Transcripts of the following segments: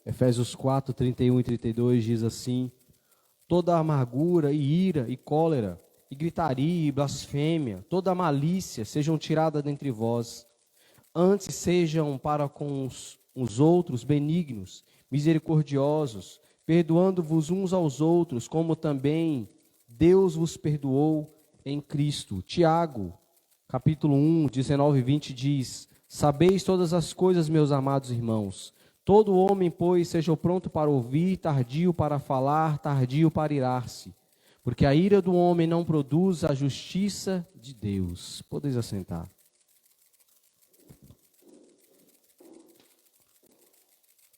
Efésios 4, 31 e 32 diz assim: toda amargura e ira e cólera, e gritaria e blasfêmia, toda malícia sejam tiradas dentre vós. Antes sejam para com os outros benignos, misericordiosos, perdoando-vos uns aos outros, como também Deus vos perdoou em Cristo. Tiago, capítulo 1, 19 e 20 diz: sabeis todas as coisas, meus amados irmãos. Todo homem, pois, seja pronto para ouvir, tardio para falar, tardio para irar-se. Porque a ira do homem não produz a justiça de Deus. Podeis assentar.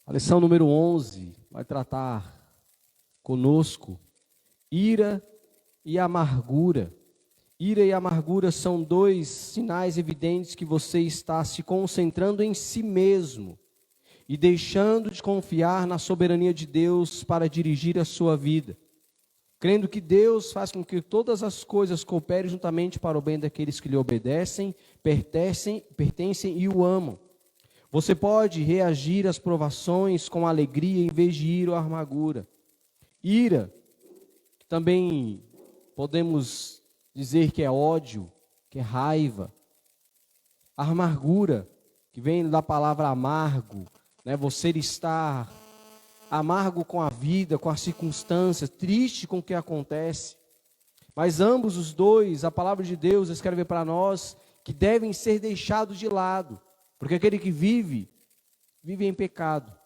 A lição número 11 vai tratar conosco ira e amargura. Ira e amargura são dois sinais evidentes que você está se concentrando em si mesmo e deixando de confiar na soberania de Deus para dirigir a sua vida, crendo que Deus faz com que todas as coisas cooperem juntamente para o bem daqueles que lhe obedecem, pertencem e o amam. Você pode reagir às provações com alegria em vez de ira ou amargura. Ira, também podemos dizer que é ódio, que é raiva. A amargura, que vem da palavra amargo, né? Você está amargo com a vida, com as circunstâncias, triste com o que acontece. Mas ambos os dois, a palavra de Deus escreve para nós que devem ser deixados de lado. Porque aquele que vive em pecado.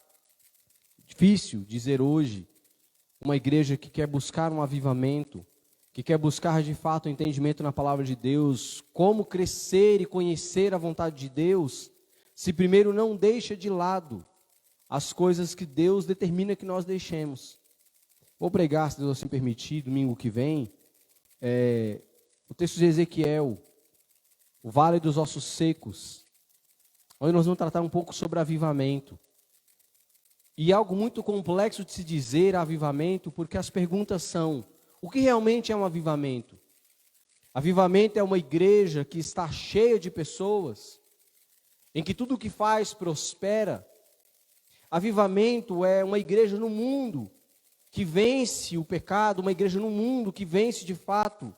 Difícil dizer hoje, uma igreja que quer buscar um avivamento, que quer buscar de fato um entendimento na palavra de Deus, como crescer e conhecer a vontade de Deus, se primeiro não deixa de lado as coisas que Deus determina que nós deixemos. Vou pregar, se Deus assim permitir, domingo que vem, o texto de Ezequiel, o vale dos ossos secos, onde nós vamos tratar um pouco sobre avivamento. E algo muito complexo de se dizer avivamento, porque as perguntas são: o que realmente é um avivamento? Avivamento é uma igreja que está cheia de pessoas, em que tudo o que faz prospera. Avivamento é uma igreja no mundo que vence o pecado, uma igreja no mundo que vence de fato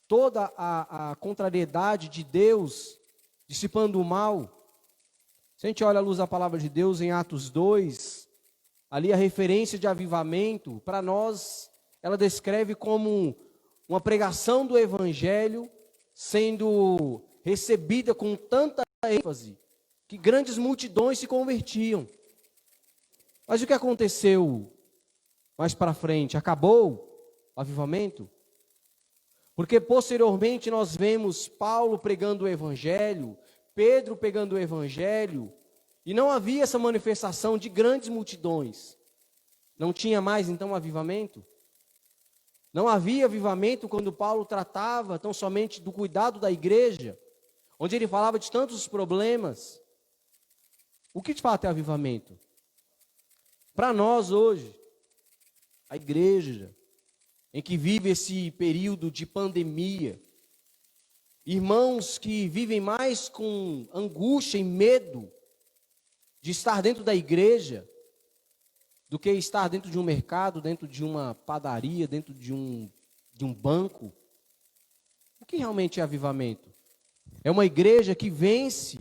toda a contrariedade de Deus, dissipando o mal. Se a gente olha à luz da palavra de Deus em Atos 2, ali a referência de avivamento, para nós, ela descreve como uma pregação do evangelho sendo recebida com tanta ênfase, que grandes multidões se convertiam. Mas o que aconteceu mais para frente? Acabou o avivamento? Porque posteriormente nós vemos Paulo pregando o evangelho, Pedro pegando o evangelho, e não havia essa manifestação de grandes multidões. Não tinha mais então avivamento? Não havia avivamento quando Paulo tratava tão somente do cuidado da igreja, onde ele falava de tantos problemas. O que de fato é avivamento? Para nós hoje, a igreja, em que vive esse período de pandemia, irmãos que vivem mais com angústia e medo de estar dentro da igreja do que estar dentro de um mercado, dentro de uma padaria, dentro de um banco. O que realmente é avivamento? É uma igreja que vence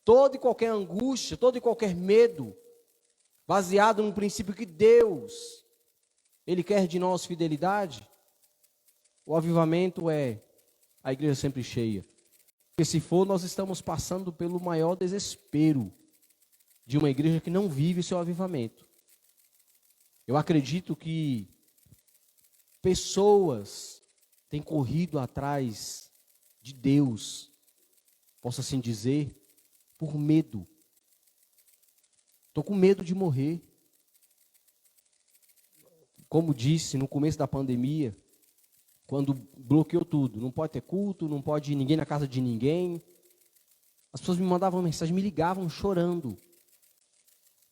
toda e qualquer angústia, todo e qualquer medo, baseado no princípio que Deus, Ele quer de nós fidelidade. O avivamento é a igreja sempre cheia. Porque se for, nós estamos passando pelo maior desespero de uma igreja que não vive o seu avivamento. Eu acredito que pessoas têm corrido atrás de Deus, posso assim dizer, por medo. Estou com medo de morrer. Como disse no começo da pandemia, quando bloqueou tudo, não pode ter culto, não pode ir ninguém na casa de ninguém. As pessoas me mandavam mensagem, me ligavam chorando.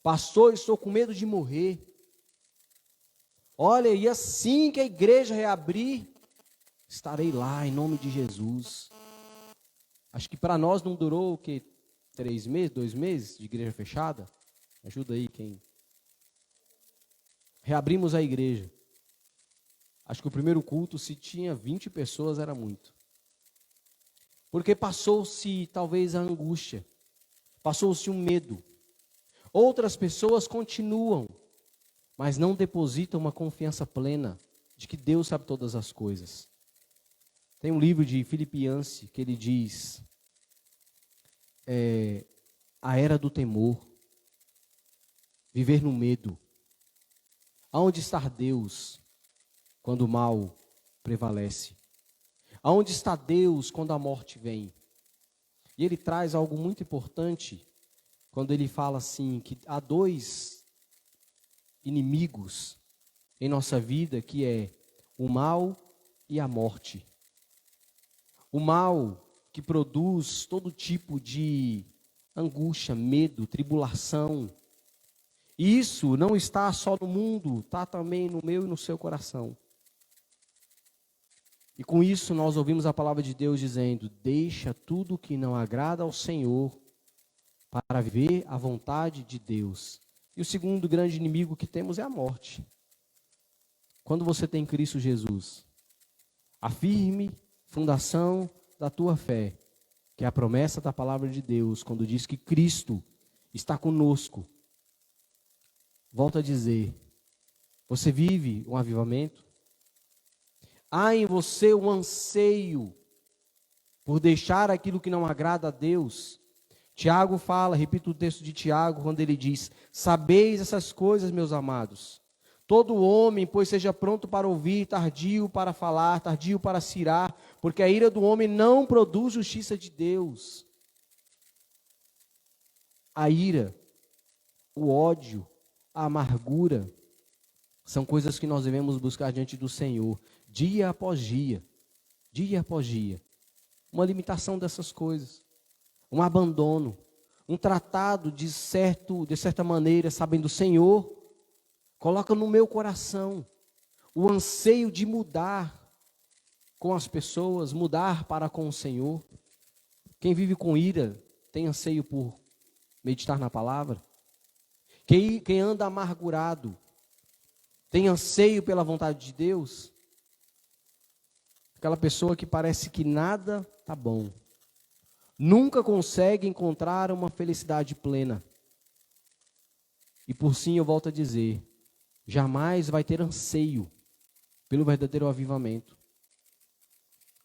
Pastor, estou com medo de morrer. Olha, e assim que a igreja reabrir, estarei lá em nome de Jesus. Acho que para nós não durou o quê? 3 meses, 2 meses de igreja fechada? Ajuda aí quem reabrimos a igreja. Acho que o primeiro culto, se tinha 20 pessoas, era muito. Porque passou-se talvez a angústia, passou-se um medo. Outras pessoas continuam, mas não depositam uma confiança plena de que Deus sabe todas as coisas. Tem um livro de Philip Yancey que ele diz, a era do temor, viver no medo. Aonde está Deus quando o mal prevalece? Aonde está Deus quando a morte vem? E ele traz algo muito importante quando ele fala assim, que há dois inimigos em nossa vida, que é o mal e a morte. O mal que produz todo tipo de angústia, medo, tribulação. E isso não está só no mundo, está também no meu e no seu coração. E com isso nós ouvimos a palavra de Deus dizendo, deixa tudo que não agrada ao Senhor para viver a vontade de Deus. E o segundo grande inimigo que temos é a morte. Quando você tem Cristo Jesus, a firme fundação da tua fé, que é a promessa da palavra de Deus, quando diz que Cristo está conosco, volto a dizer, você vive um avivamento? Há em você um anseio por deixar aquilo que não agrada a Deus? Tiago fala, repito o texto de Tiago, quando ele diz, sabeis essas coisas, meus amados. Todo homem, pois, seja pronto para ouvir, tardio para falar, tardio para se irar, porque a ira do homem não produz justiça de Deus. A ira, o ódio, a amargura, são coisas que nós devemos buscar diante do Senhor, dia após dia, dia após dia. Uma limitação dessas coisas, um abandono, um tratado de certa maneira, sabendo, Senhor, coloca no meu coração o anseio de mudar com as pessoas, mudar para com o Senhor. Quem vive com ira tem anseio por meditar na palavra. Quem anda amargurado tem anseio pela vontade de Deus. Aquela pessoa que parece que nada está bom, nunca consegue encontrar uma felicidade plena. E por sim eu volto a dizer, jamais vai ter anseio pelo verdadeiro avivamento.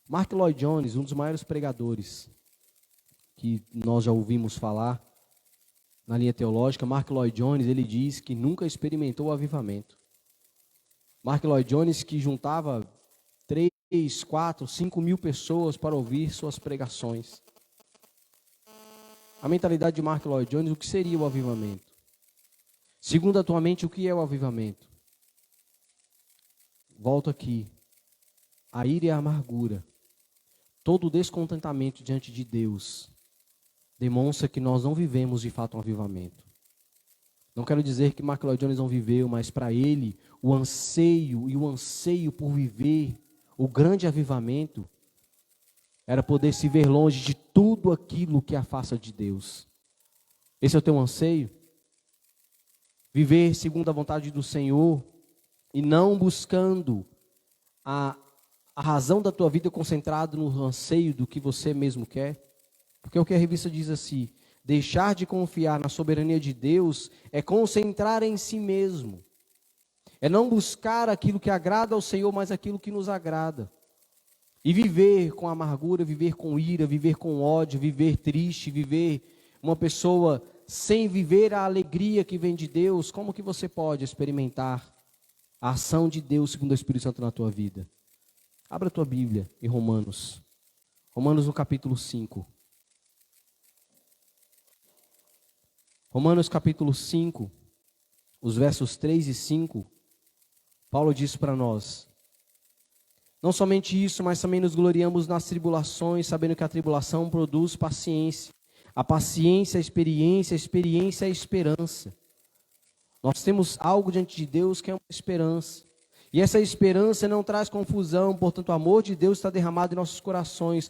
Mark Lloyd Jones, um dos maiores pregadores que nós já ouvimos falar na linha teológica, Mark Lloyd Jones, ele diz que nunca experimentou o avivamento. Mark Lloyd Jones que juntava 3, 4, 5 mil pessoas para ouvir suas pregações. A mentalidade de Mark Lloyd Jones, o que seria o avivamento? Segundo a tua mente, o que é o avivamento? Volto aqui. A ira e a amargura, todo o descontentamento diante de Deus, demonstra que nós não vivemos de fato um avivamento. Não quero dizer que Mark Lloyd Jones não viveu, mas para ele, o anseio por viver o grande avivamento era poder se ver longe de tudo aquilo que afasta de Deus. Esse é o teu anseio? Viver segundo a vontade do Senhor e não buscando a razão da tua vida concentrado no anseio do que você mesmo quer? Porque o que a revista diz assim, deixar de confiar na soberania de Deus é concentrar em si mesmo. É não buscar aquilo que agrada ao Senhor, mas aquilo que nos agrada. E viver com amargura, viver com ira, viver com ódio, viver triste, viver uma pessoa sem viver a alegria que vem de Deus, como que você pode experimentar a ação de Deus segundo o Espírito Santo na tua vida? Abra a tua Bíblia em Romanos. Romanos no capítulo 5. Romanos capítulo 5, os versos 3 e 5, Paulo diz para nós, não somente isso, mas também nos gloriamos nas tribulações, sabendo que a tribulação produz paciência. A paciência, a experiência é a esperança. Nós temos algo diante de Deus que é uma esperança. E essa esperança não traz confusão, portanto o amor de Deus está derramado em nossos corações,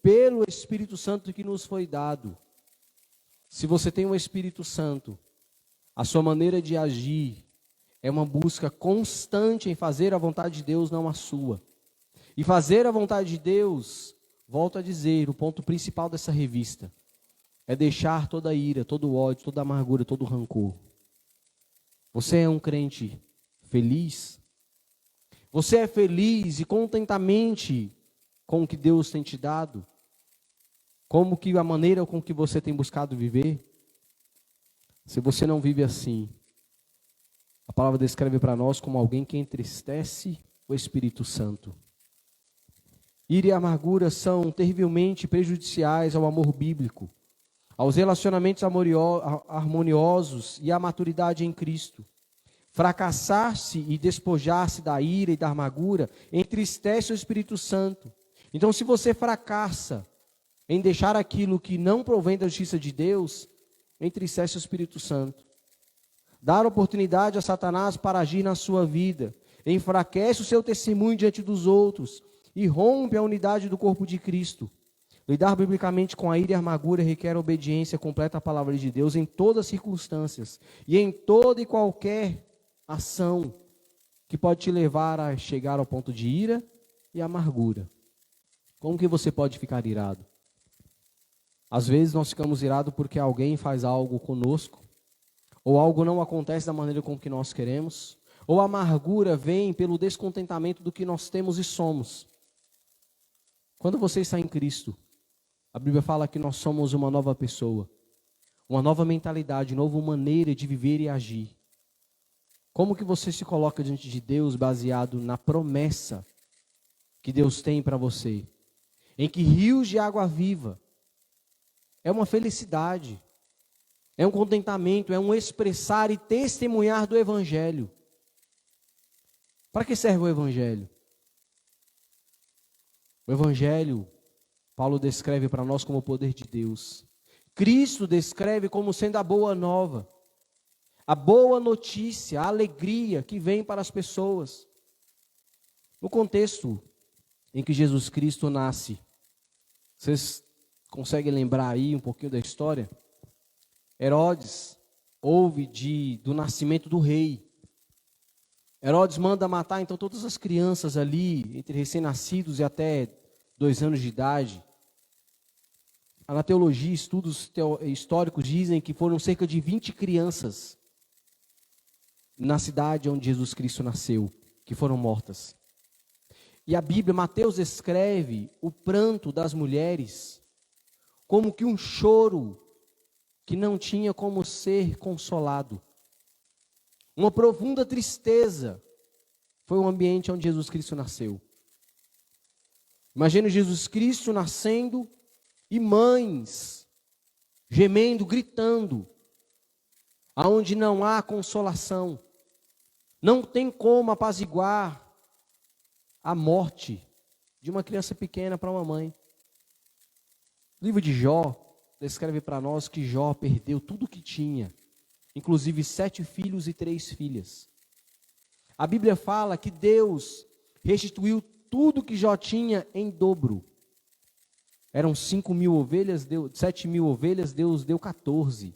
pelo Espírito Santo que nos foi dado. Se você tem um Espírito Santo, a sua maneira de agir é uma busca constante em fazer a vontade de Deus, não a sua. E fazer a vontade de Deus, volto a dizer, o ponto principal dessa revista, é deixar toda a ira, todo o ódio, toda a amargura, todo o rancor. Você é um crente feliz? Você é feliz e contentamente com o que Deus tem te dado? Como que a maneira com que você tem buscado viver? Se você não vive assim, a palavra descreve para nós como alguém que entristece o Espírito Santo. Ira e amargura são terrivelmente prejudiciais ao amor bíblico, aos relacionamentos harmoniosos e à maturidade em Cristo. Fracassar-se e despojar-se da ira e da amargura entristece o Espírito Santo. Então, se você fracassa em deixar aquilo que não provém da justiça de Deus, entristece o Espírito Santo. Dar oportunidade a Satanás para agir na sua vida, enfraquece o seu testemunho diante dos outros e rompe a unidade do corpo de Cristo. Lidar biblicamente com a ira e a amargura requer obediência completa à palavra de Deus em todas as circunstâncias e em toda e qualquer ação que pode te levar a chegar ao ponto de ira e amargura. Como que você pode ficar irado? Às vezes nós ficamos irados porque alguém faz algo conosco, ou algo não acontece da maneira como que nós queremos, ou a amargura vem pelo descontentamento do que nós temos e somos. Quando você está em Cristo, a Bíblia fala que nós somos uma nova pessoa, uma nova mentalidade, nova maneira de viver e agir. Como que você se coloca diante de Deus baseado na promessa que Deus tem para você? Em que rios de água viva é uma felicidade, é um contentamento, é um expressar e testemunhar do Evangelho. Para que serve o Evangelho? O Evangelho, Paulo descreve para nós como o poder de Deus. Cristo descreve como sendo a boa nova, a boa notícia, a alegria que vem para as pessoas. No contexto em que Jesus Cristo nasce, vocês conseguem lembrar aí um pouquinho da história? Herodes ouve do nascimento do rei. Herodes manda matar então todas as crianças ali, entre recém-nascidos e até 2 anos de idade. Na teologia, estudos históricos dizem que foram cerca de 20 crianças na cidade onde Jesus Cristo nasceu, que foram mortas. E a Bíblia, Mateus descreve o pranto das mulheres como que um choro que não tinha como ser consolado. Uma profunda tristeza foi o ambiente onde Jesus Cristo nasceu. Imagina Jesus Cristo nascendo e mães gemendo, gritando, aonde não há consolação. Não tem como apaziguar a morte de uma criança pequena para uma mãe. O livro de Jó descreve para nós que Jó perdeu tudo o que tinha, inclusive 7 filhos e 3 filhas. A Bíblia fala que Deus restituiu tudo que Jó tinha em dobro. Eram 5.000 ovelhas, 7.000 ovelhas, Deus deu 14.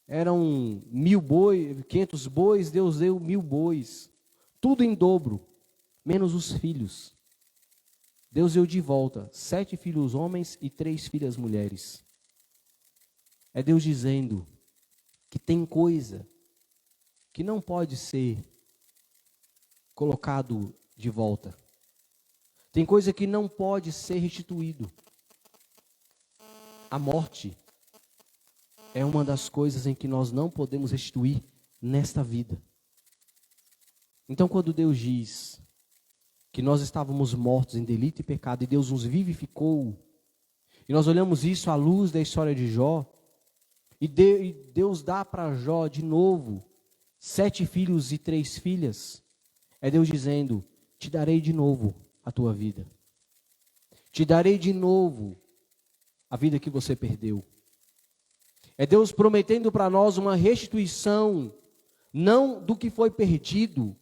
Eram 1.000 bois, 500 bois, Deus deu 1.000 bois. Tudo em dobro, menos os filhos. Deus deu de volta 7 filhos homens e 3 filhas mulheres. É Deus dizendo que tem coisa que não pode ser colocado de volta. Tem coisa que não pode ser restituído. A morte é uma das coisas em que nós não podemos restituir nesta vida. Então, quando Deus diz que nós estávamos mortos em delito e pecado e Deus nos vivificou, e nós olhamos isso à luz da história de Jó, e Deus dá para Jó de novo 7 filhos e 3 filhas, é Deus dizendo: te darei de novo a tua vida. Te darei de novo a vida que você perdeu. É Deus prometendo para nós uma restituição, não do que foi perdido,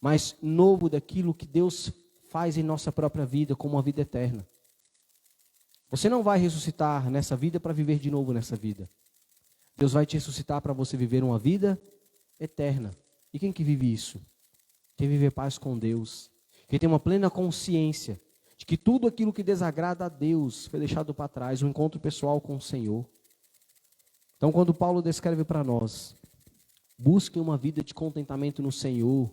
mas novo daquilo que Deus faz em nossa própria vida, como uma vida eterna. Você não vai ressuscitar nessa vida para viver de novo nessa vida. Deus vai te ressuscitar para você viver uma vida eterna. E quem que vive isso? Quem vive paz com Deus. Quem tem uma plena consciência de que tudo aquilo que desagrada a Deus foi deixado para trás, um encontro pessoal com o Senhor. Então, quando Paulo descreve para nós, busquem uma vida de contentamento no Senhor,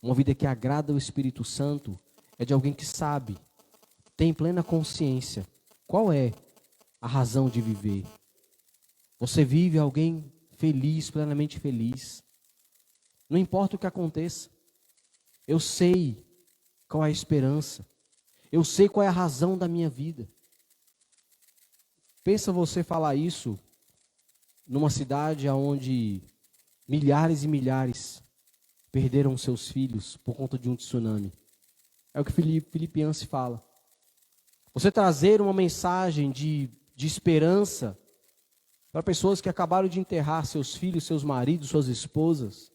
uma vida que agrada o Espírito Santo, é de alguém que sabe, tem plena consciência. Qual é a razão de viver? Você vive alguém feliz, plenamente feliz. Não importa o que aconteça. Eu sei qual é a esperança. Eu sei qual é a razão da minha vida. Pensa você falar isso numa cidade onde milhares e milhares perderam seus filhos por conta de um tsunami. É o que Filipenses fala. Você trazer uma mensagem de esperança para pessoas que acabaram de enterrar seus filhos, seus maridos, suas esposas.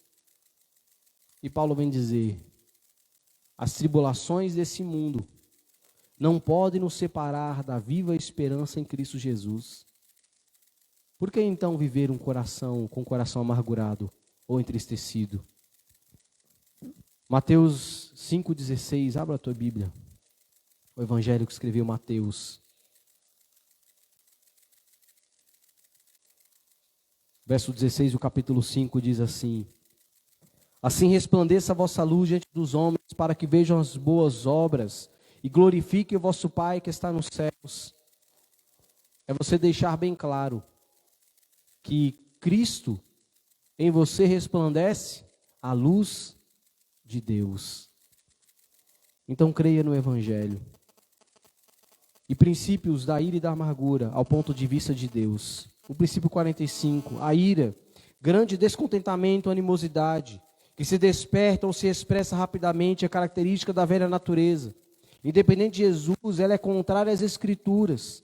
E Paulo vem dizer, as tribulações desse mundo não podem nos separar da viva esperança em Cristo Jesus. Por que então viver com o coração amargurado ou entristecido? Mateus 5,16, abra a tua Bíblia. O evangelho que escreveu Mateus. Verso 16 do capítulo 5 diz assim: assim resplandeça a vossa luz diante dos homens, para que vejam as boas obras e glorifiquem o vosso Pai que está nos céus. É você deixar bem claro que Cristo em você resplandece a luz de Deus. Então creia no Evangelho. E princípios da ira e da amargura ao ponto de vista de Deus. O princípio 45, a ira, grande descontentamento, animosidade, que se desperta ou se expressa rapidamente, é característica da velha natureza. Independente de Jesus, ela é contrária às Escrituras.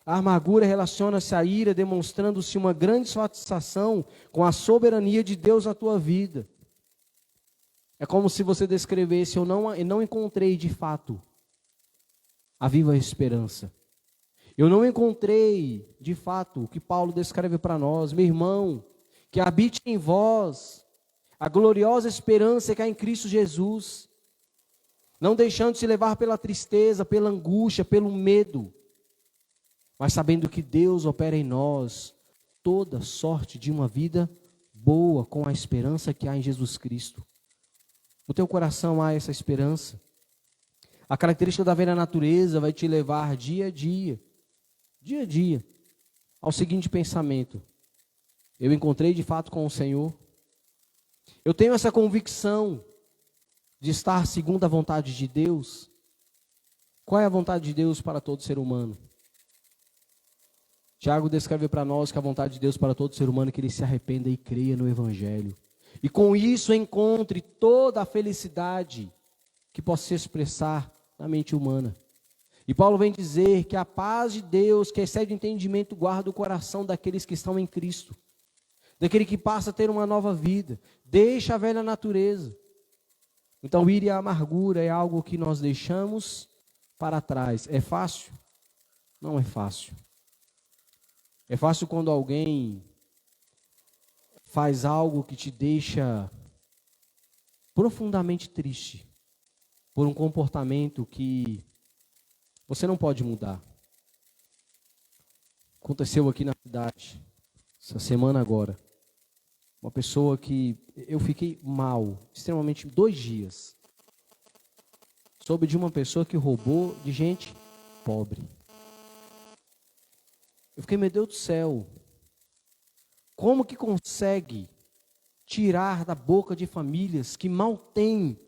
A amargura relaciona-se à ira, demonstrando-se uma grande satisfação com a soberania de Deus na tua vida. É como se você descrevesse, eu não encontrei de fato a viva esperança. Eu não encontrei de fato o que Paulo descreve para nós, meu irmão, que habite em vós a gloriosa esperança que há em Cristo Jesus, não deixando se levar pela tristeza, pela angústia, pelo medo, mas sabendo que Deus opera em nós toda sorte de uma vida boa, com a esperança que há em Jesus Cristo. No teu coração há essa esperança. A característica da velha natureza vai te levar dia a dia, ao seguinte pensamento: eu encontrei de fato com o Senhor. Eu tenho essa convicção de estar segundo a vontade de Deus. Qual é a vontade de Deus para todo ser humano? Tiago descreve para nós que a vontade de Deus para todo ser humano é que ele se arrependa e creia no Evangelho. E com isso encontre toda a felicidade que possa se expressar na mente humana. E Paulo vem dizer que a paz de Deus, que excede o entendimento, guarda o coração daqueles que estão em Cristo. Daquele que passa a ter uma nova vida. Deixa a velha natureza. Então, ira e a amargura é algo que nós deixamos para trás. É fácil? Não é fácil. É fácil quando alguém faz algo que te deixa profundamente triste por um comportamento que você não pode mudar. Aconteceu aqui na cidade, essa semana agora. Uma pessoa que eu fiquei mal, extremamente, 2 dias. Soube de uma pessoa que roubou de gente pobre. Eu fiquei, meu Deus do céu, como que consegue tirar da boca de famílias que mal têm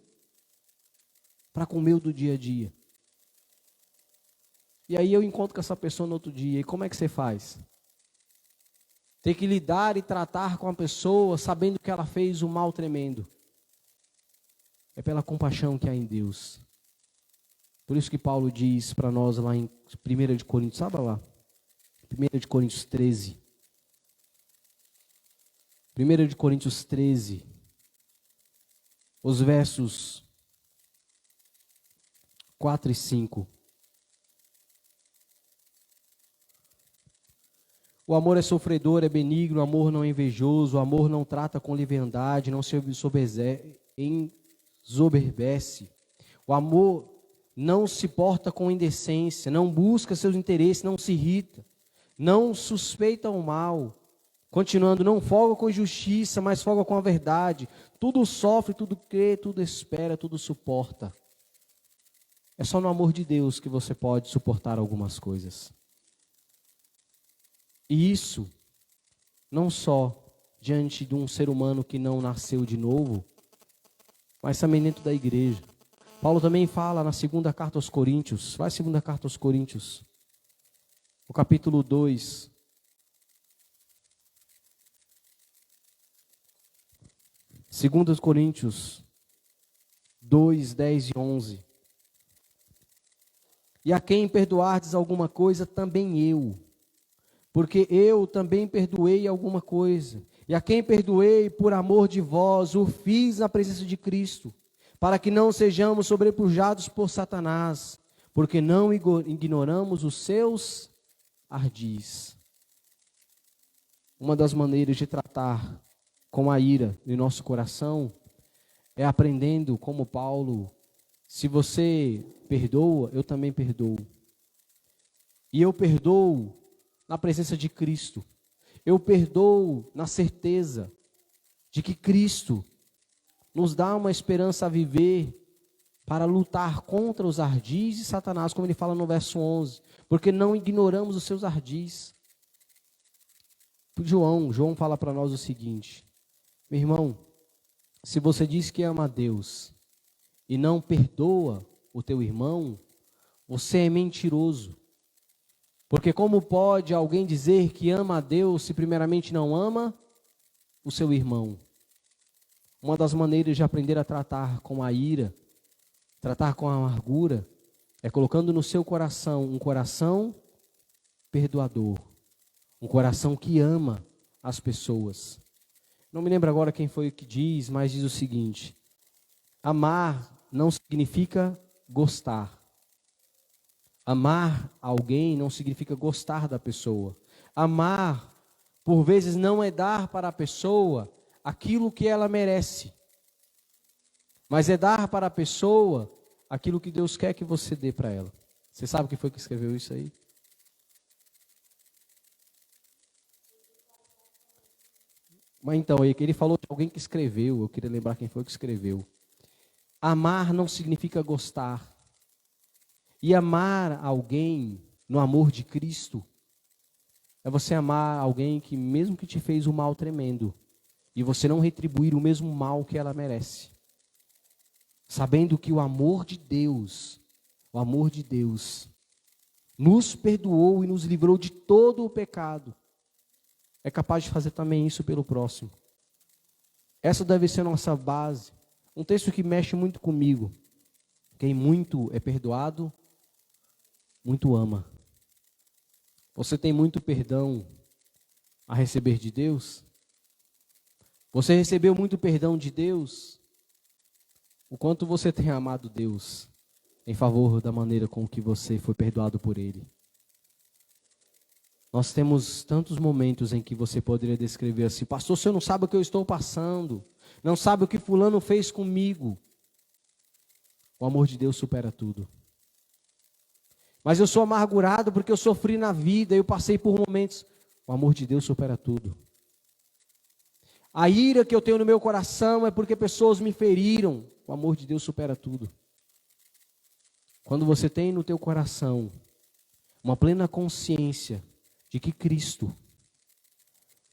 para comer o do dia a dia? E aí eu encontro com essa pessoa no outro dia, e como é que você faz? Tem que lidar e tratar com a pessoa sabendo que ela fez um mal tremendo. É pela compaixão que há em Deus. Por isso que Paulo diz para nós lá em 1 de Coríntios, sabe lá? 1 de Coríntios 13. 1 de Coríntios 13. Os versos 4 e 5. O amor é sofredor, é benigno, o amor não é invejoso, o amor não trata com leviandade, não se ensoberbece. O amor não se porta com indecência, não busca seus interesses, não se irrita, não suspeita o mal. Continuando, não folga com injustiça, mas folga com a verdade. Tudo sofre, tudo crê, tudo espera, tudo suporta. É só no amor de Deus que você pode suportar algumas coisas. E isso, não só diante de um ser humano que não nasceu de novo, mas também dentro da igreja. Paulo também fala na segunda carta aos Coríntios, vai segunda carta aos Coríntios, o capítulo 2. Segunda Coríntios 2, 10 e 11. E a quem perdoardes alguma coisa, também eu. Porque eu também perdoei alguma coisa. E a quem perdoei por amor de vós, o fiz na presença de Cristo, para que não sejamos sobrepujados por Satanás, porque não ignoramos os seus ardis. Uma das maneiras de tratar com a ira em nosso coração é aprendendo como Paulo: se você perdoa, eu também perdoo. E eu perdoo na presença de Cristo. Eu perdoo na certeza de que Cristo nos dá uma esperança a viver para lutar contra os ardis de Satanás, como ele fala no verso 11, porque não ignoramos os seus ardis. João fala para nós o seguinte: meu irmão, se você diz que ama a Deus e não perdoa o teu irmão, você é mentiroso. Porque como pode alguém dizer que ama a Deus se primeiramente não ama o seu irmão? Uma das maneiras de aprender a tratar com a ira, tratar com a amargura, é colocando no seu coração um coração perdoador, um coração que ama as pessoas. Não me lembro agora quem foi que diz, mas diz o seguinte: amar não significa gostar. Amar alguém não significa gostar da pessoa. Amar, por vezes, não é dar para a pessoa aquilo que ela merece, mas é dar para a pessoa aquilo que Deus quer que você dê para ela. Você sabe quem foi que escreveu isso aí? Mas então, ele falou de alguém que escreveu, eu queria lembrar quem foi que escreveu. Amar não significa gostar. E amar alguém no amor de Cristo é você amar alguém que mesmo que te fez um mal tremendo, e você não retribuir o mesmo mal que ela merece. Sabendo que o amor de Deus nos perdoou e nos livrou de todo o pecado. É capaz de fazer também isso pelo próximo. Essa deve ser a nossa base. Um texto que mexe muito comigo. Quem muito é perdoado, muito ama. Você tem muito perdão a receber de Deus? Você recebeu muito perdão de Deus? O quanto você tem amado Deus em favor da maneira com que você foi perdoado por Ele? Nós temos tantos momentos em que você poderia descrever assim: pastor, você não sabe o que eu estou passando, não sabe o que fulano fez comigo. O amor de Deus supera tudo. Mas eu sou amargurado porque eu sofri na vida, eu passei por momentos. O amor de Deus supera tudo. A ira que eu tenho no meu coração é porque pessoas me feriram. O amor de Deus supera tudo. Quando você tem no teu coração uma plena consciência de que Cristo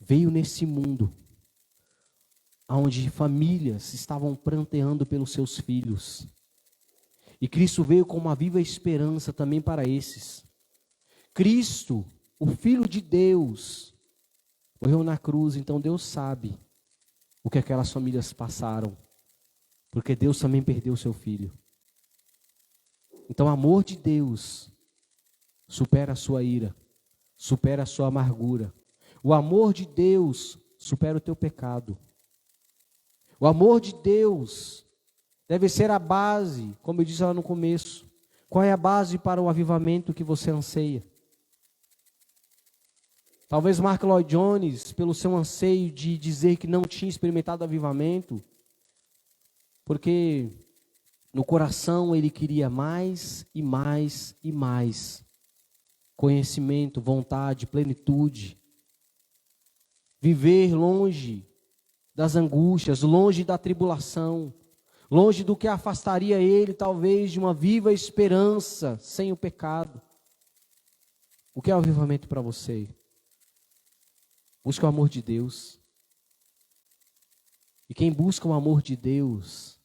veio nesse mundo, onde famílias estavam pranteando pelos seus filhos, e Cristo veio com uma viva esperança também para esses. Cristo, o Filho de Deus, morreu na cruz, então Deus sabe o que aquelas famílias passaram, porque Deus também perdeu o seu Filho. Então o amor de Deus supera a sua ira, supera a sua amargura. O amor de Deus supera o teu pecado. O amor de Deus deve ser a base, como eu disse lá no começo. Qual é a base para o avivamento que você anseia? Talvez Mark Lloyd Jones, pelo seu anseio de dizer que não tinha experimentado avivamento, porque no coração ele queria mais e mais e mais conhecimento, vontade, plenitude. Viver longe das angústias, longe da tribulação, longe do que afastaria ele, talvez, de uma viva esperança sem o pecado. O que é o avivamento para você? Busca o amor de Deus. E quem busca o amor de Deus,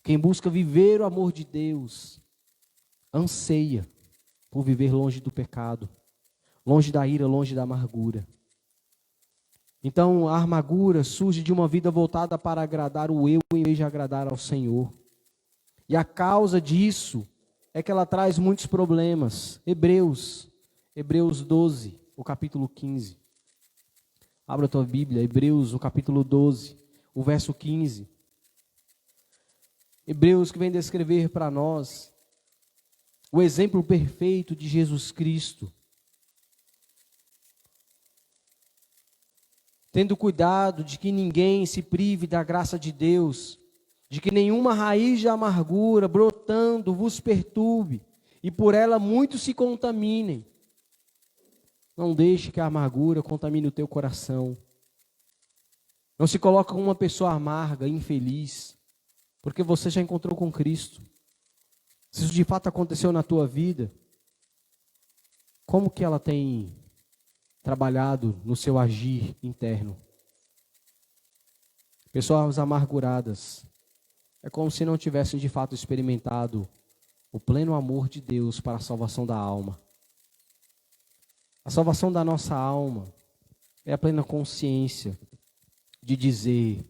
quem busca viver o amor de Deus, anseia por viver longe do pecado, longe da ira, longe da amargura. Então, a amargura surge de uma vida voltada para agradar o eu, em vez de agradar ao Senhor. E a causa disso é que ela traz muitos problemas. Hebreus 12, o capítulo 15. Abra a tua Bíblia, Hebreus, o capítulo 12, o verso 15. Hebreus que vem descrever para nós o exemplo perfeito de Jesus Cristo. Tendo cuidado de que ninguém se prive da graça de Deus, de que nenhuma raiz de amargura brotando vos perturbe, e por ela muitos se contaminem. Não deixe que a amargura contamine o teu coração. Não se coloque como uma pessoa amarga, infeliz, porque você já encontrou com Cristo. Se isso de fato aconteceu na tua vida, como que ela tem trabalhado no seu agir interno? Pessoas amarguradas é como se não tivessem de fato experimentado o pleno amor de Deus para a salvação da alma. A salvação da nossa alma é a plena consciência de dizer: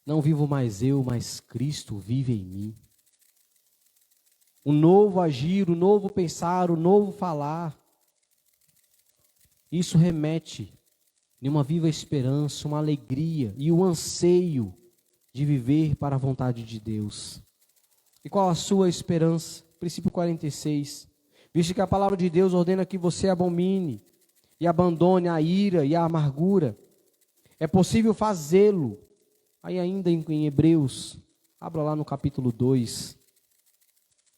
não vivo mais eu, mas Cristo vive em mim. O novo agir, o novo pensar, o novo falar, isso remete a uma viva esperança, uma alegria e um anseio de viver para a vontade de Deus. E qual a sua esperança? Princípio 46. Visto que a palavra de Deus ordena que você abomine e abandone a ira e a amargura, é possível fazê-lo. Aí ainda em Hebreus, abra lá no capítulo 2.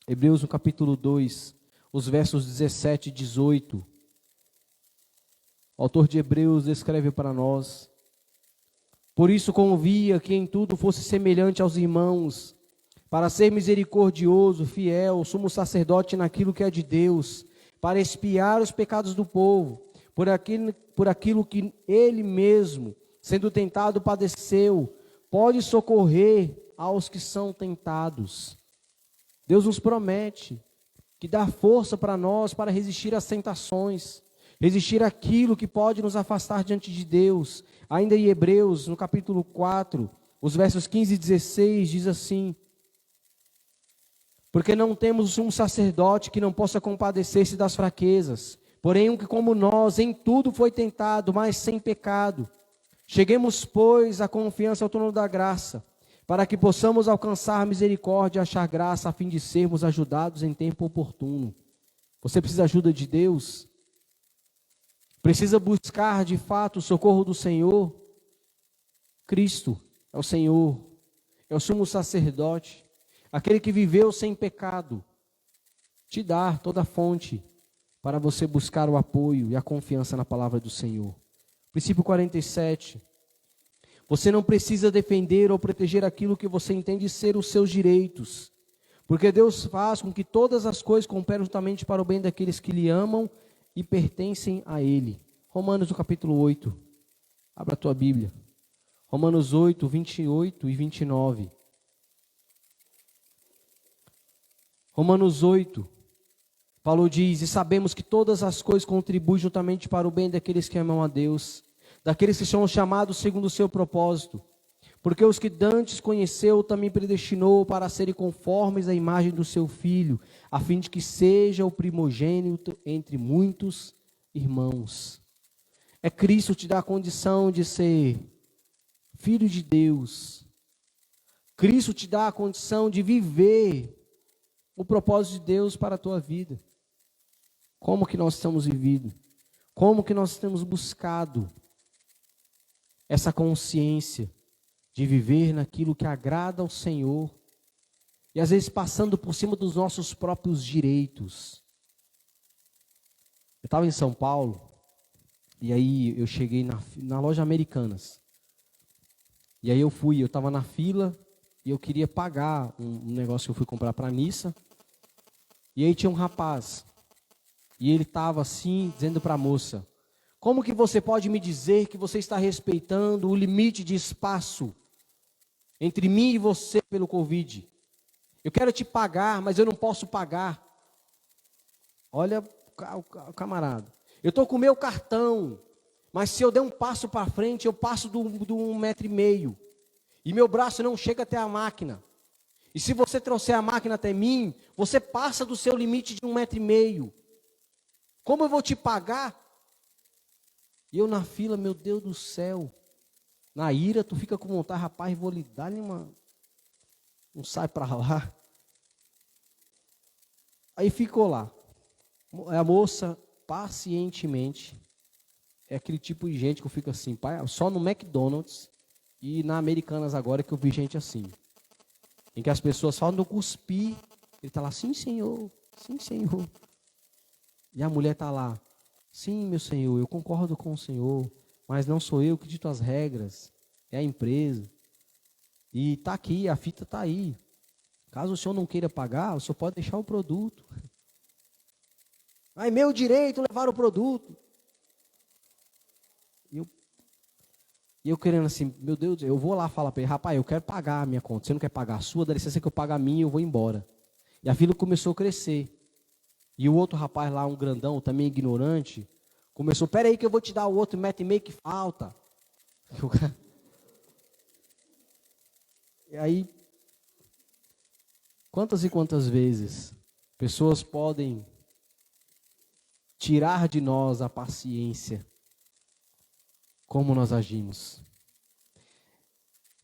Hebreus no capítulo 2, os versos 17 e 18. O autor de Hebreus descreve para nós: por isso convia que em tudo fosse semelhante aos irmãos, para ser misericordioso, fiel, sumo sacerdote naquilo que é de Deus, para expiar os pecados do povo, por aquilo que ele mesmo, sendo tentado, padeceu, pode socorrer aos que são tentados. Deus nos promete que dá força para nós para resistir às tentações, resistir àquilo que pode nos afastar diante de Deus. Ainda em Hebreus, no capítulo 4, os versos 15 e 16, diz assim: porque não temos um sacerdote que não possa compadecer-se das fraquezas, porém um que como nós em tudo foi tentado, mas sem pecado. Cheguemos, pois, à confiança ao trono da graça, para que possamos alcançar misericórdia e achar graça, a fim de sermos ajudados em tempo oportuno. Você precisa da ajuda de Deus? Precisa buscar de fato o socorro do Senhor? Cristo é o Senhor, é o sumo sacerdote, aquele que viveu sem pecado, te dá toda a fonte para você buscar o apoio e a confiança na palavra do Senhor. Princípio 47. Você não precisa defender ou proteger aquilo que você entende ser os seus direitos, porque Deus faz com que todas as coisas cooperem justamente para o bem daqueles que lhe amam e pertencem a Ele. Romanos, no capítulo 8. Abra a tua Bíblia. Romanos 8, 28 e 29. Romanos 8, Paulo diz: e sabemos que todas as coisas contribuem juntamente para o bem daqueles que amam a Deus, daqueles que são chamados segundo o seu propósito. Porque os que dantes conheceu também predestinou para serem conformes à imagem do seu Filho, a fim de que seja o primogênito entre muitos irmãos. É Cristo te dá a condição de ser filho de Deus. Cristo te dá a condição de viver o propósito de Deus para a tua vida. Como que nós estamos vivendo? Como que nós temos buscado essa consciência de viver naquilo que agrada ao Senhor e às vezes passando por cima dos nossos próprios direitos. Eu estava em São Paulo e aí eu cheguei na loja Americanas. E aí eu estava na fila e eu queria pagar um negócio que eu fui comprar para a missa. E aí tinha um rapaz e ele estava assim dizendo para a moça: como que você pode me dizer que você está respeitando o limite de espaço entre mim e você pelo Covid? Eu quero te pagar, mas eu não posso pagar. Olha o camarada. Eu estou com o meu cartão, mas se eu der um passo para frente, eu passo do 1,5 metro. E meu braço não chega até a máquina. E se você trouxer a máquina até mim, você passa do seu limite de 1,5 metro. Como eu vou te pagar? E eu na fila, meu Deus do céu. Na ira, tu fica com vontade, rapaz, vou lhe dar uma... Não sai para lá. Aí ficou lá. A moça, pacientemente, é aquele tipo de gente que eu fico assim, pai, só no McDonald's e na Americanas agora que eu vi gente assim. Em que as pessoas falam do cuspir, ele está lá, sim senhor, sim senhor. E a mulher está lá, sim meu senhor, eu concordo com o senhor, mas não sou eu que dito as regras, é a empresa. E está aqui, a fita está aí. Caso o senhor não queira pagar, o senhor pode deixar o produto. É meu direito levar o produto. E eu querendo assim, meu Deus, eu vou lá falar para ele, rapaz, eu quero pagar a minha conta. Você não quer pagar a sua? Dá licença que eu pago a minha e eu vou embora. E a fila começou a crescer. E o outro rapaz lá, um grandão, também ignorante, começou, peraí que eu vou te dar o outro 1,5 metro que falta. E aí, quantas e quantas vezes pessoas podem tirar de nós a paciência, como nós agimos.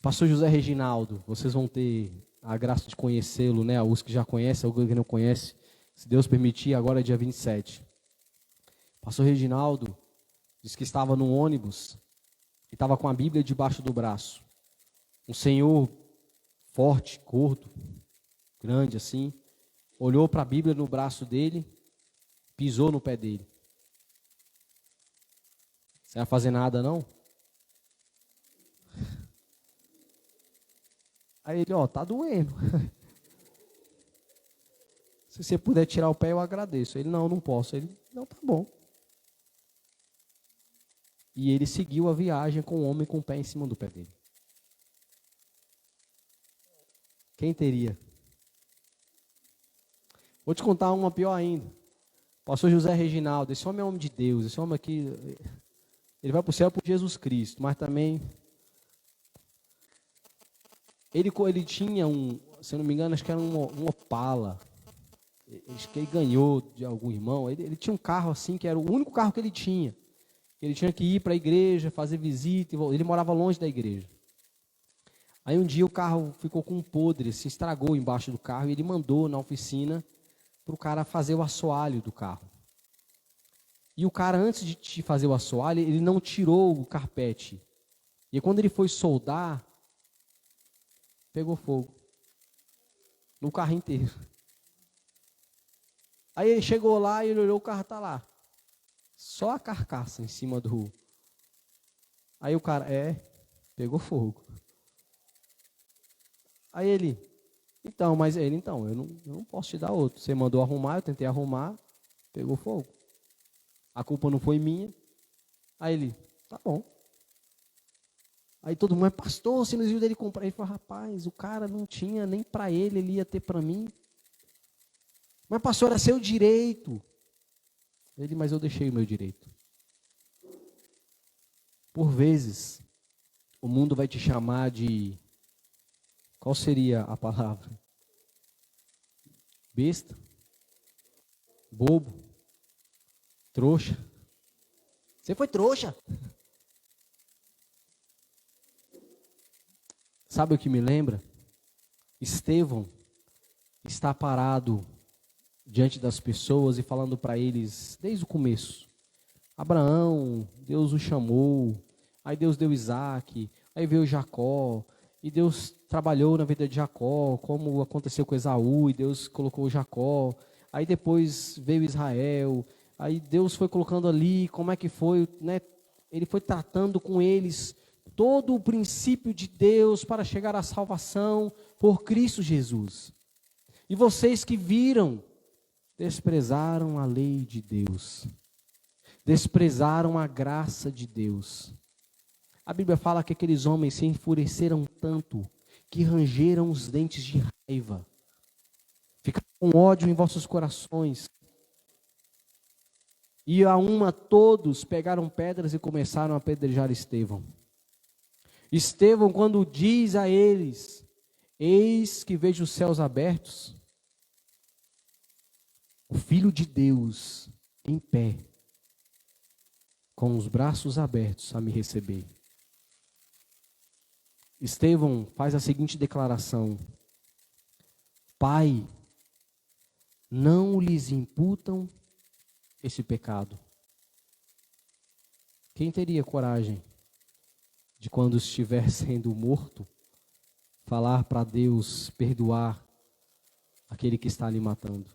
Pastor José Reginaldo, vocês vão ter a graça de conhecê-lo, né? Os que já conhecem, alguns que não conhecem, se Deus permitir, agora é dia 27. Pastor Reginaldo disse que estava num ônibus e estava com a Bíblia debaixo do braço. Um senhor forte, gordo, grande assim, olhou para a Bíblia no braço dele, pisou no pé dele. Você não vai fazer nada, não? Aí ele, tá doendo. Se você puder tirar o pé, eu agradeço. Ele, não posso. Ele, não, tá bom. E ele seguiu a viagem com o homem com o pé em cima do pé dele. Quem teria? Vou te contar uma pior ainda. Pastor José Reginaldo, esse homem é homem de Deus. Esse homem aqui, ele vai para o céu por Jesus Cristo, mas também... Ele tinha se eu não me engano, acho que era um Opala. Acho que ele ganhou de algum irmão. Ele tinha um carro assim, que era o único carro que ele tinha. Ele tinha que ir para a igreja, fazer visita. Ele morava longe da igreja. Aí um dia o carro ficou com um podre, se estragou embaixo do carro. E ele mandou na oficina para o cara fazer o assoalho do carro. E o cara, antes de fazer o assoalho, ele não tirou o carpete. E quando ele foi soldar, pegou fogo no carro inteiro. Aí ele chegou lá e ele olhou, o carro tá lá. Só a carcaça em cima do... Aí o cara, pegou fogo. Aí ele, eu não posso te dar outro. Você mandou arrumar, eu tentei arrumar, pegou fogo. A culpa não foi minha. Aí ele, tá bom. Aí todo mundo, pastor, você não viu dele comprar? Ele falou, rapaz, o cara não tinha nem para ele ia ter para mim. Mas pastor, era seu direito. Ele, mas eu deixei o meu direito. Por vezes, o mundo vai te chamar de... Qual seria a palavra? Besta? Bobo? Trouxa? Você foi trouxa. Sabe o que me lembra? Estevão está parado diante das pessoas e falando para eles, desde o começo, Abraão, Deus o chamou, aí Deus deu Isaac, aí veio Jacó, e Deus trabalhou na vida de Jacó, como aconteceu com Esaú, e Deus colocou Jacó, aí depois veio Israel, aí Deus foi colocando ali, como é que foi, né? Ele foi tratando com eles todo o princípio de Deus para chegar à salvação por Cristo Jesus. E vocês que viram, desprezaram a lei de Deus, desprezaram a graça de Deus. A Bíblia fala que aqueles homens se enfureceram tanto que rangeram os dentes de raiva, ficaram com ódio em vossos corações. E a uma todos pegaram pedras e começaram a apedrejar Estevão. Estevão, quando diz a eles: eis que vejo os céus abertos, o Filho de Deus em pé, com os braços abertos a me receber. Estevão faz a seguinte declaração: Pai, não lhes imputam esse pecado. Quem teria coragem de, quando estiver sendo morto, falar para Deus perdoar aquele que está lhe matando?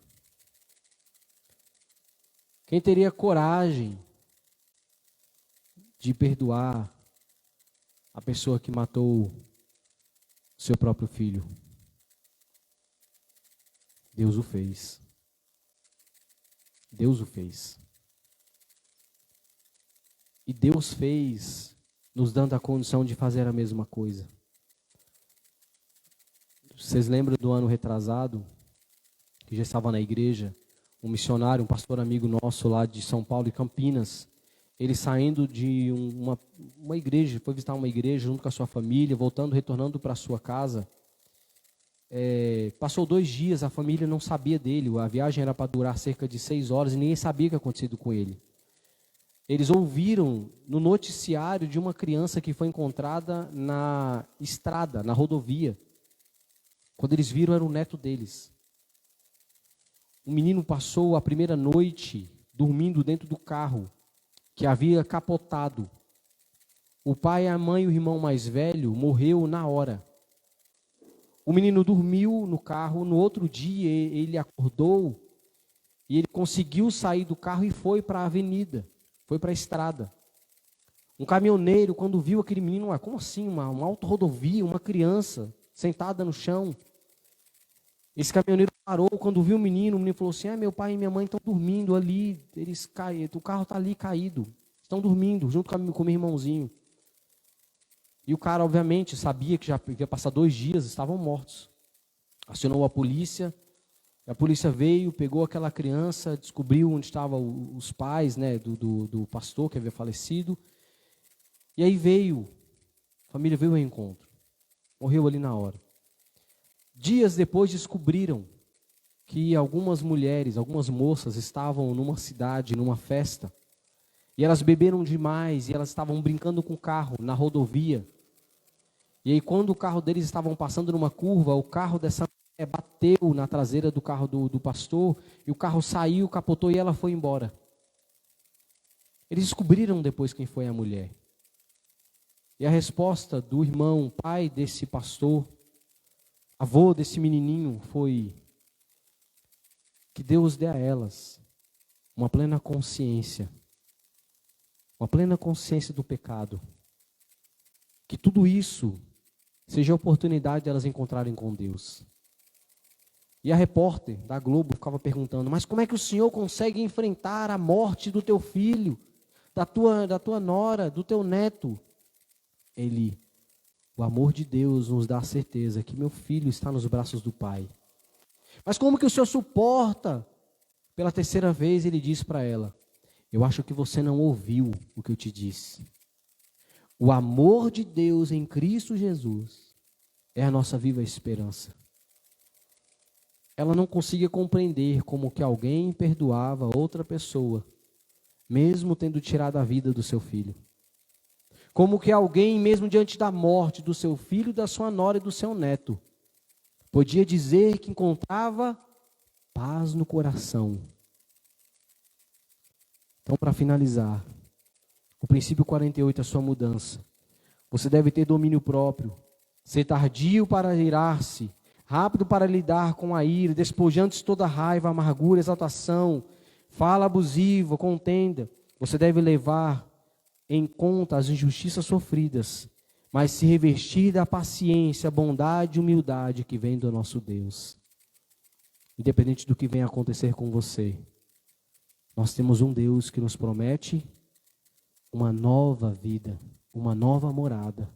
Quem teria coragem de perdoar a pessoa que matou seu próprio filho? Deus o fez. Deus o fez. E Deus fez nos dando a condição de fazer a mesma coisa. Vocês lembram do ano retrasado, que já estava na igreja, um missionário, um pastor amigo nosso lá de São Paulo e Campinas, ele saindo de uma igreja, foi visitar uma igreja junto com a sua família, voltando, retornando para a sua casa. Passou 2 dias, a família não sabia dele, a viagem era para durar cerca de 6 horas e ninguém sabia o que tinha acontecido com ele. Eles ouviram no noticiário de uma criança que foi encontrada na estrada, na rodovia. Quando eles viram, era o neto deles. O menino passou a primeira noite dormindo dentro do carro, que havia capotado. O pai, a mãe e o irmão mais velho morreu na hora. O menino dormiu no carro, no outro dia ele acordou e ele conseguiu sair do carro e foi para a avenida, foi para a estrada. Um caminhoneiro, quando viu aquele menino, como assim, uma autorrodovia, uma criança sentada no chão. Esse caminhoneiro parou, quando viu o menino falou assim: meu pai e minha mãe estão dormindo ali, eles caíram, o carro está ali caído, estão dormindo junto com o meu irmãozinho. E o cara, obviamente, sabia que já ia passar 2 dias, estavam mortos. Acionou a polícia veio, pegou aquela criança, descobriu onde estavam os pais, né, do pastor que havia falecido. E aí a família veio ao encontro. Morreu ali na hora. Dias depois descobriram que algumas mulheres, algumas moças estavam numa cidade, numa festa. E elas beberam demais e elas estavam brincando com o carro na rodovia. E aí, quando o carro deles estavam passando numa curva, o carro dessa mulher bateu na traseira do carro do pastor, e o carro saiu, capotou e ela foi embora. Eles descobriram depois quem foi a mulher. E a resposta do irmão, pai desse pastor, avô desse menininho, foi que Deus dê a elas uma plena consciência do pecado. Que tudo isso seja a oportunidade de elas encontrarem com Deus. E a repórter da Globo ficava perguntando: mas como é que o senhor consegue enfrentar a morte do teu filho, da tua nora, do teu neto? O amor de Deus nos dá a certeza que meu filho está nos braços do Pai. Mas como que o senhor suporta? Pela 3ª vez ele disse para ela: eu acho que você não ouviu o que eu te disse. O amor de Deus em Cristo Jesus é a nossa viva esperança. Ela não conseguia compreender como que alguém perdoava outra pessoa, mesmo tendo tirado a vida do seu filho. Como que alguém, mesmo diante da morte do seu filho, da sua nora e do seu neto, podia dizer que encontrava paz no coração. Então, para finalizar, O princípio 48 é a sua mudança. Você deve ter domínio próprio, ser tardio para irar-se, rápido para lidar com a ira, despojando-se toda raiva, amargura, exaltação, fala abusiva, contenda. Você deve levar em conta as injustiças sofridas, mas se revestir da paciência, bondade e humildade que vem do nosso Deus. Independente do que venha acontecer com você, nós temos um Deus que nos promete uma nova vida, uma nova morada,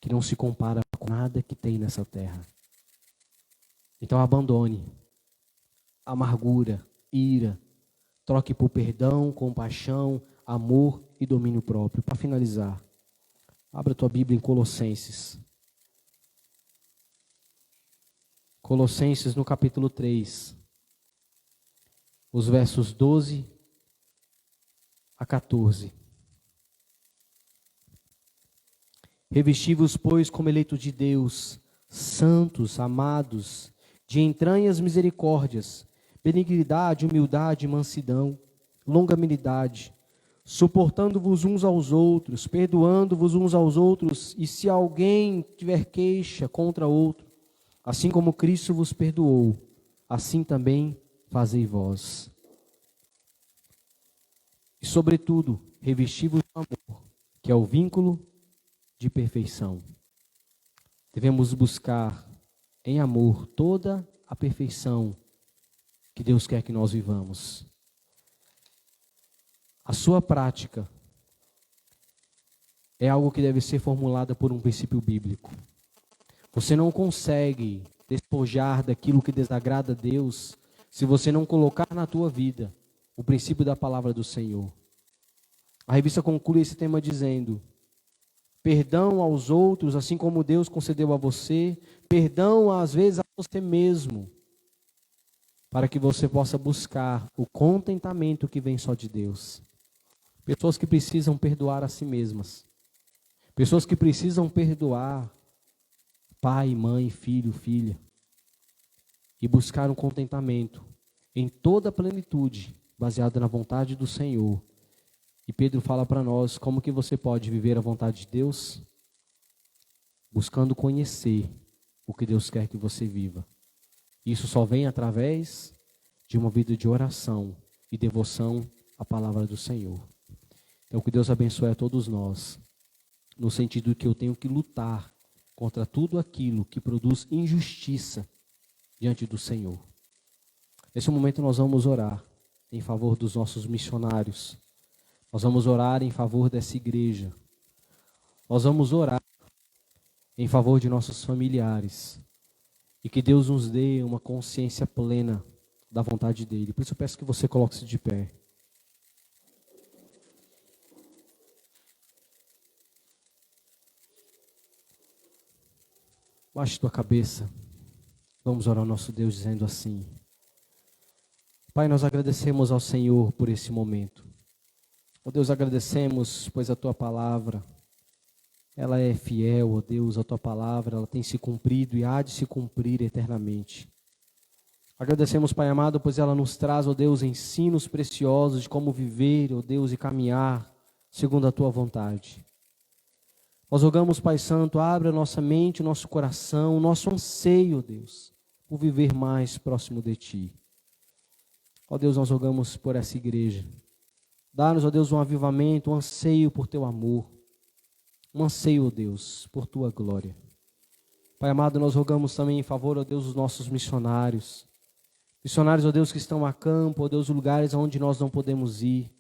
que não se compara com nada que tem nessa terra. Então abandone amargura, ira, troque por perdão, compaixão, amor e domínio próprio. Para finalizar, abra a tua Bíblia em Colossenses. Colossenses no capítulo 3, os versos 12 a 14. Revesti-vos, pois, como eleitos de Deus, santos, amados, de entranhas misericórdias, benignidade, humildade, mansidão, longanimidade, suportando-vos uns aos outros, perdoando-vos uns aos outros, e se alguém tiver queixa contra outro, assim como Cristo vos perdoou, assim também fazei vós. E sobretudo, revesti-vos do amor, que é o vínculo de perfeição. Devemos buscar em amor toda a perfeição que Deus quer que nós vivamos. A sua prática é algo que deve ser formulada por um princípio bíblico. Você não consegue despojar daquilo que desagrada a Deus se você não colocar na tua vida o princípio da palavra do Senhor. A revista conclui esse tema dizendo: perdão aos outros, assim como Deus concedeu a você, perdão às vezes a você mesmo, para que você possa buscar o contentamento que vem só de Deus. Pessoas que precisam perdoar a si mesmas, pessoas que precisam perdoar pai, mãe, filho, filha, e buscar um contentamento em toda a plenitude, baseado na vontade do Senhor. E Pedro fala para nós como que você pode viver a vontade de Deus, buscando conhecer o que Deus quer que você viva. Isso só vem através de uma vida de oração e devoção à palavra do Senhor. Então que Deus abençoe a todos nós, no sentido de que eu tenho que lutar contra tudo aquilo que produz injustiça diante do Senhor. Nesse momento nós vamos orar em favor dos nossos missionários. Nós vamos orar em favor dessa igreja. Nós vamos orar em favor de nossos familiares. E que Deus nos dê uma consciência plena da vontade dEle. Por isso eu peço que você coloque-se de pé. Baixe tua cabeça. Vamos orar ao nosso Deus dizendo assim: Pai, nós agradecemos ao Senhor por esse momento. Ó Deus, agradecemos, pois a Tua palavra, ela é fiel, ó Deus, a Tua palavra, ela tem se cumprido e há de se cumprir eternamente. Agradecemos, Pai amado, pois ela nos traz, ó Deus, ensinos preciosos de como viver, ó Deus, e caminhar segundo a Tua vontade. Nós rogamos, Pai Santo, abra a nossa mente, o nosso coração, o nosso anseio, ó Deus, por viver mais próximo de Ti. Ó Deus, nós rogamos por essa igreja. Dá-nos, ó Deus, um avivamento, um anseio por Teu amor. Um anseio, ó Deus, por Tua glória. Pai amado, nós rogamos também em favor, ó Deus, dos nossos missionários. Missionários, ó Deus, que estão a campo, ó Deus, lugares onde nós não podemos ir.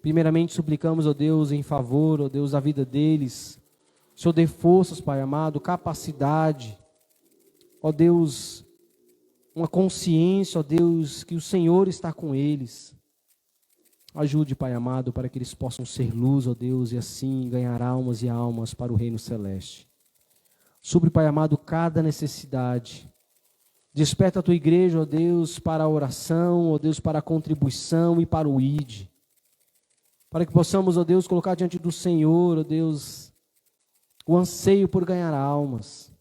Primeiramente, suplicamos, ó Deus, em favor, ó Deus, da vida deles. O Senhor dê forças, Pai amado, capacidade. Ó Deus, uma consciência, ó Deus, que o Senhor está com eles. Ajude, Pai amado, para que eles possam ser luz, ó Deus, e assim ganhar almas e almas para o reino celeste. Supre, Pai amado, cada necessidade. Desperta a Tua igreja, ó Deus, para a oração, ó Deus, para a contribuição e para o ID. Para que possamos, ó Deus, colocar diante do Senhor, ó Deus, o anseio por ganhar almas.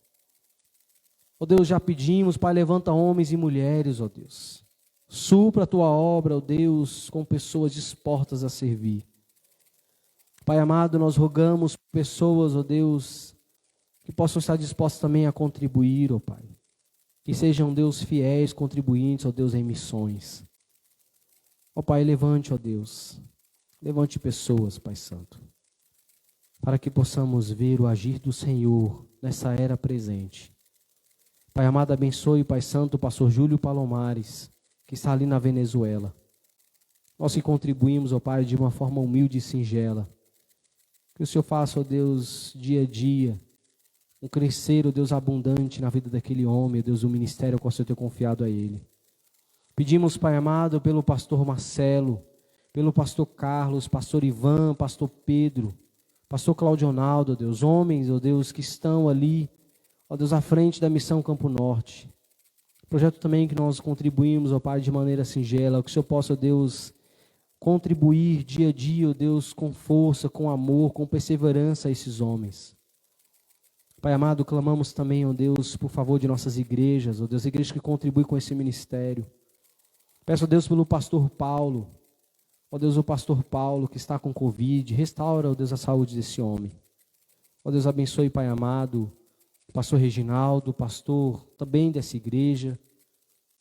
Ó Deus, já pedimos, Pai, levanta homens e mulheres, ó Deus. Supra a Tua obra, ó Deus, com pessoas dispostas a servir. Pai amado, nós rogamos pessoas, ó Deus, que possam estar dispostas também a contribuir, ó Pai. Que sejam, Deus, fiéis, contribuintes, ó Deus, em missões. Ó Pai, levante, ó Deus, levante pessoas, Pai Santo, para que possamos ver o agir do Senhor nessa era presente. Pai amado, abençoe, Pai Santo, o pastor Júlio Palomares, que está ali na Venezuela. Nós que contribuímos, ó Pai, de uma forma humilde e singela. Que o Senhor faça, ó Deus, dia a dia, um crescer, ó Deus, abundante na vida daquele homem, ó Deus, o ministério ao qual o Senhor tem confiado a ele. Pedimos, Pai amado, pelo pastor Marcelo, pelo pastor Carlos, pastor Ivan, pastor Pedro, pastor Claudionaldo, ó Deus, homens, ó Deus, que estão ali, ó Deus, à frente da missão Campo Norte. Projeto também que nós contribuímos, ó Pai, de maneira singela, que o Senhor possa, ó Deus, contribuir dia a dia, ó Deus, com força, com amor, com perseverança a esses homens. Pai amado, clamamos também, ó Deus, por favor de nossas igrejas, ó Deus, igrejas que contribuem com esse ministério. Peço a Deus pelo pastor Paulo, ó Deus, o pastor Paulo que está com Covid, restaura, ó Deus, a saúde desse homem. Ó Deus, abençoe, Pai amado, o pastor Reginaldo, pastor também dessa igreja,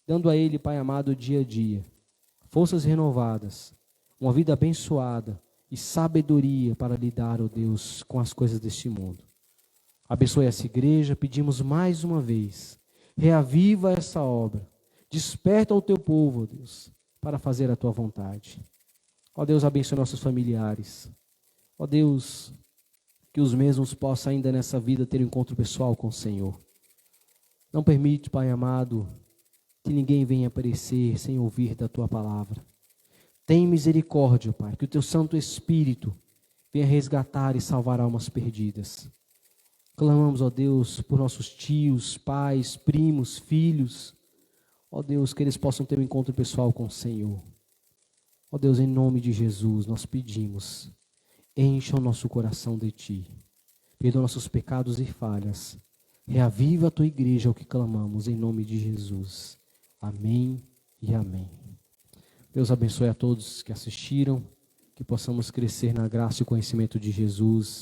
dando a ele, Pai amado, dia a dia, forças renovadas, uma vida abençoada e sabedoria para lidar, ó Deus, com as coisas deste mundo. Abençoe essa igreja, pedimos mais uma vez, reaviva essa obra, desperta o teu povo, ó Deus, para fazer a tua vontade. Ó Deus, abençoe nossos familiares. Ó Deus, que os mesmos possam ainda nessa vida ter um encontro pessoal com o Senhor. Não permite, Pai amado, que ninguém venha aparecer sem ouvir da tua palavra. Tem misericórdia, Pai, que o teu Santo Espírito venha resgatar e salvar almas perdidas. Clamamos, ó Deus, por nossos tios, pais, primos, filhos. Ó Deus, que eles possam ter um encontro pessoal com o Senhor. Ó Deus, em nome de Jesus, nós pedimos, encha o nosso coração de Ti. Perdoa nossos pecados e falhas. Reaviva a Tua igreja, é o que clamamos, em nome de Jesus. Amém e amém. Deus abençoe a todos que assistiram, que possamos crescer na graça e conhecimento de Jesus.